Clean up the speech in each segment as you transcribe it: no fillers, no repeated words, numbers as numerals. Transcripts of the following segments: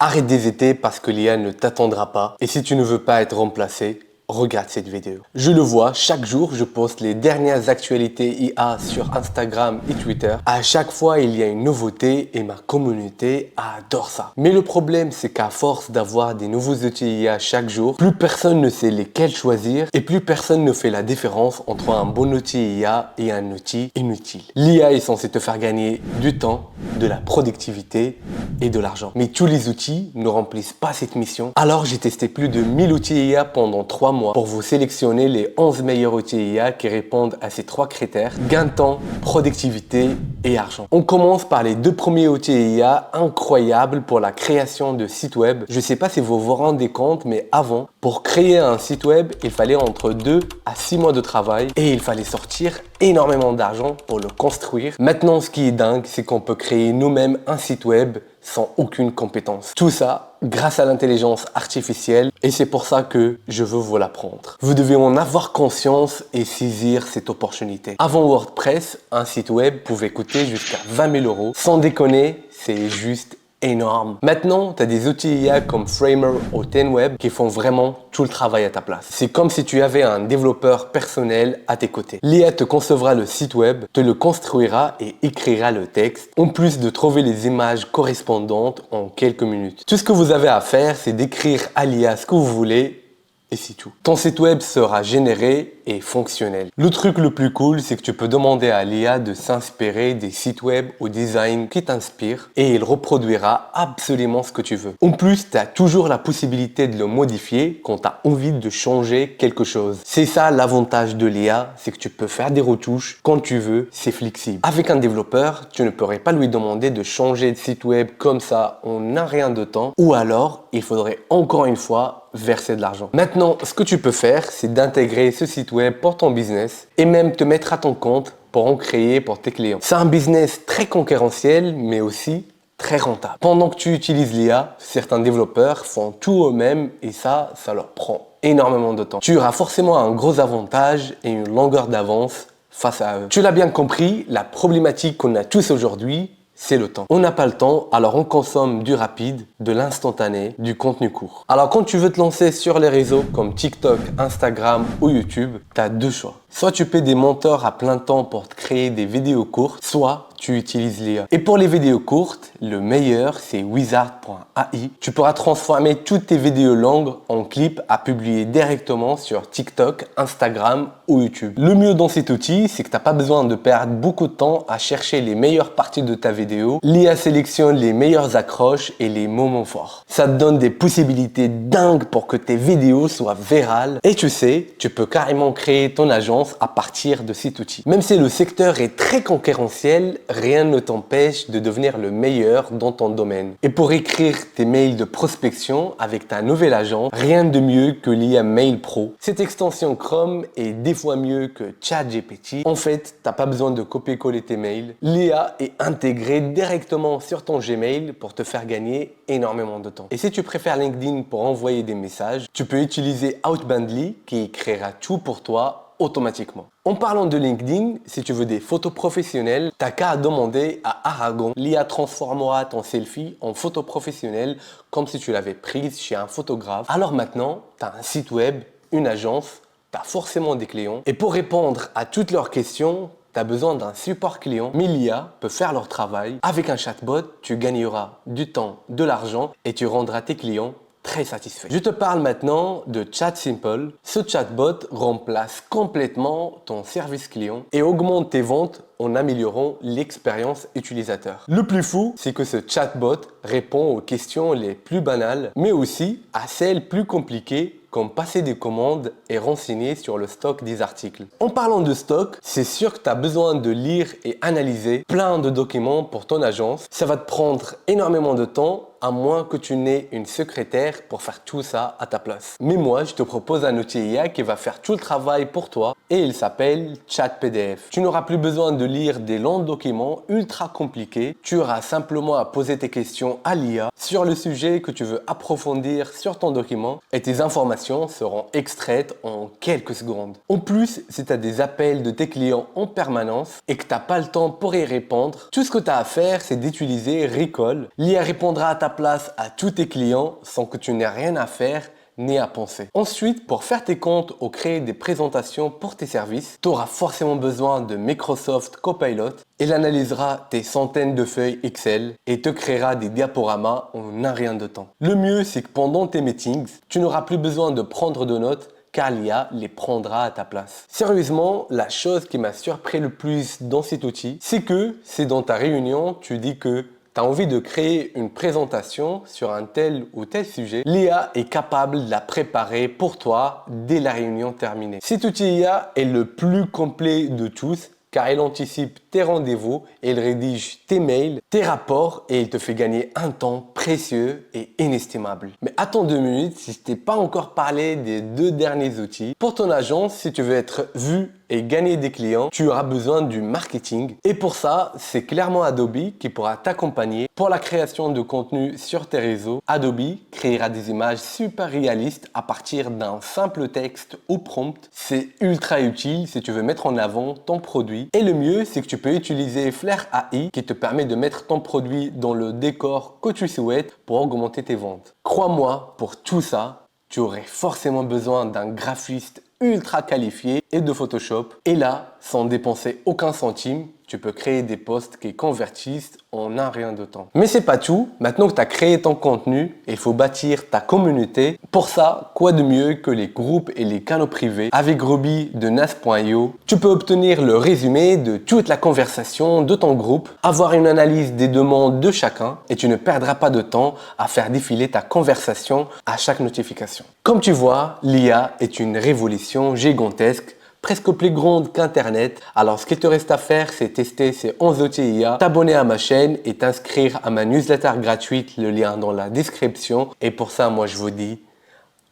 Arrête d'hésiter parce que l'IA ne t'attendra pas. Et si tu ne veux pas être remplacé, regarde cette vidéo. Je le vois, chaque jour, je poste les dernières actualités IA sur Instagram et Twitter. À chaque fois, il y a une nouveauté et ma communauté adore ça. Mais le problème, c'est qu'à force d'avoir des nouveaux outils IA chaque jour, plus personne ne sait lesquels choisir et plus personne ne fait la différence entre un bon outil IA et un outil inutile. L'IA est censée te faire gagner du temps, de la productivité et de l'argent. Mais tous les outils ne remplissent pas cette mission. Alors, j'ai testé plus de 1000 outils IA pendant 3 mois pour vous sélectionner les 11 meilleurs outils IA qui répondent à ces 3 critères: gain de temps, productivité et argent. On commence par les 2 premiers outils IA incroyables pour la création de sites web. Je ne sais pas si vous vous rendez compte, mais avant, pour créer un site web, il fallait entre 2 à 6 mois de travail et il fallait sortir énormément d'argent pour le construire. Maintenant, ce qui est dingue, c'est qu'on peut créer nous-mêmes un site web sans aucune compétence. Tout ça grâce à l'intelligence artificielle et c'est pour ça que je veux vous l'apprendre. Vous devez en avoir conscience et saisir cette opportunité. Avant WordPress, un site web pouvait coûter jusqu'à 20 000 €. Sans déconner, c'est juste énorme. Maintenant, tu as des outils IA comme Framer ou Tenweb qui font vraiment tout le travail à ta place. C'est comme si tu avais un développeur personnel à tes côtés. L'IA te concevra le site web, te le construira et écrira le texte, en plus de trouver les images correspondantes en quelques minutes. Tout ce que vous avez à faire, c'est d'écrire à l'IA ce que vous voulez et c'est tout. Ton site web sera généré et fonctionnel. Le truc le plus cool, c'est que tu peux demander à l'IA de s'inspirer des sites web au design qui t'inspirent et il reproduira absolument ce que tu veux. En plus, tu as toujours la possibilité de le modifier quand tu as envie de changer quelque chose. C'est ça l'avantage de l'IA, c'est que tu peux faire des retouches quand tu veux, c'est flexible. Avec un développeur, tu ne pourrais pas lui demander de changer de site web comme ça en un rien de temps ou alors il faudrait encore une fois verser de l'argent. Maintenant, ce que tu peux faire, c'est d'intégrer ce site web pour ton business et même te mettre à ton compte pour en créer pour tes clients. C'est un business très concurrentiel, mais aussi très rentable. Pendant que tu utilises l'IA, certains développeurs font tout eux-mêmes et ça leur prend énormément de temps. Tu auras forcément un gros avantage et une longueur d'avance face à eux. Tu l'as bien compris, la problématique qu'on a tous aujourd'hui, c'est le temps. On n'a pas le temps, alors on consomme du rapide, de l'instantané, du contenu court. Alors quand tu veux te lancer sur les réseaux comme TikTok, Instagram ou YouTube, tu as 2 choix. Soit tu paies des monteurs à plein temps pour te créer des vidéos courtes, soit tu utilises l'IA. Et pour les vidéos courtes, le meilleur, c'est Wizard.ai. Tu pourras transformer toutes tes vidéos longues en clips à publier directement sur TikTok, Instagram ou YouTube. Le mieux dans cet outil, c'est que tu n'as pas besoin de perdre beaucoup de temps à chercher les meilleures parties de ta vidéo. L'IA sélectionne les meilleures accroches et les moments forts. Ça te donne des possibilités dingues pour que tes vidéos soient virales. Et tu sais, tu peux carrément créer ton agence à partir de cet outil. Même si le secteur est très concurrentiel, rien ne t'empêche de devenir le meilleur dans ton domaine. Et pour écrire tes mails de prospection avec ta nouvelle agence, rien de mieux que l'IA Mail Pro. Cette extension Chrome est 10 fois mieux que ChatGPT. En fait, t'as pas besoin de copier-coller tes mails. L'IA est intégrée directement sur ton Gmail pour te faire gagner énormément de temps. Et si tu préfères LinkedIn pour envoyer des messages, tu peux utiliser Outboundly qui écrira tout pour toi automatiquement. En parlant de LinkedIn, si tu veux des photos professionnelles, t'as qu'à demander à Aragon. L'IA transformera ton selfie en photo professionnelle comme si tu l'avais prise chez un photographe. Alors maintenant, tu as un site web, une agence, tu as forcément des clients. Et pour répondre à toutes leurs questions, tu as besoin d'un support client, mais l'IA peut faire leur travail. Avec un chatbot, tu gagneras du temps, de l'argent et tu rendras tes clients très satisfait. Je te parle maintenant de ChatSimple. Ce chatbot remplace complètement ton service client et augmente tes ventes en améliorant l'expérience utilisateur. Le plus fou, c'est que ce chatbot répond aux questions les plus banales, mais aussi à celles plus compliquées comme passer des commandes et renseigner sur le stock des articles. En parlant de stock, c'est sûr que tu as besoin de lire et analyser plein de documents pour ton agence. Ça va te prendre énormément de temps à moins que tu n'aies une secrétaire pour faire tout ça à ta place. Mais moi, je te propose un outil IA qui va faire tout le travail pour toi et il s'appelle ChatPDF. Tu n'auras plus besoin de lire des longs documents ultra compliqués. Tu auras simplement à poser tes questions à l'IA sur le sujet que tu veux approfondir sur ton document et tes informations seront extraites en quelques secondes. En plus, si tu as des appels de tes clients en permanence et que tu n'as pas le temps pour y répondre, tout ce que tu as à faire, c'est d'utiliser Recall. L'IA répondra à ta la place à tous tes clients sans que tu n'aies rien à faire ni à penser. Ensuite, pour faire tes comptes ou créer des présentations pour tes services, tu auras forcément besoin de Microsoft Copilot. Il analysera tes centaines de feuilles Excel et te créera des diaporamas en un rien de temps. Le mieux, c'est que pendant tes meetings, tu n'auras plus besoin de prendre de notes car l'IA les prendra à ta place. Sérieusement, la chose qui m'a surpris le plus dans cet outil, c'est que si dans ta réunion, tu dis que tu as envie de créer une présentation sur un tel ou tel sujet, l'IA est capable de la préparer pour toi dès la réunion terminée. Cet outil IA est le plus complet de tous car il anticipe tes rendez-vous, il rédige tes mails, tes rapports et il te fait gagner un temps précieux et inestimable. Mais attends 2 minutes, si je t'ai pas encore parlé des 2 derniers outils. Pour ton agence, si tu veux être vu et gagner des clients, tu auras besoin du marketing. Et pour ça, c'est clairement Adobe qui pourra t'accompagner. Pour la création de contenu sur tes réseaux, Adobe créera des images super réalistes à partir d'un simple texte ou prompt. C'est ultra utile si tu veux mettre en avant ton produit. Et le mieux, c'est que tu peux utiliser Flair AI qui te permet de mettre ton produit dans le décor que tu souhaites pour augmenter tes ventes. Crois-moi, pour tout ça, tu aurais forcément besoin d'un graphiste ultra qualifié et de Photoshop. Et là, sans dépenser aucun centime, tu peux créer des posts qui convertissent en un rien de temps. Mais c'est pas tout. Maintenant que tu as créé ton contenu, il faut bâtir ta communauté. Pour ça, quoi de mieux que les groupes et les canaux privés? Avec Ruby de Nas.io, tu peux obtenir le résumé de toute la conversation de ton groupe, avoir une analyse des demandes de chacun et tu ne perdras pas de temps à faire défiler ta conversation à chaque notification. Comme tu vois, l'IA est une révolution gigantesque, presque plus grande qu'Internet. Alors, ce qu'il te reste à faire, c'est tester ces 11 outils IA, t'abonner à ma chaîne et t'inscrire à ma newsletter gratuite, le lien dans la description. Et pour ça, moi, je vous dis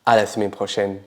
à la semaine prochaine.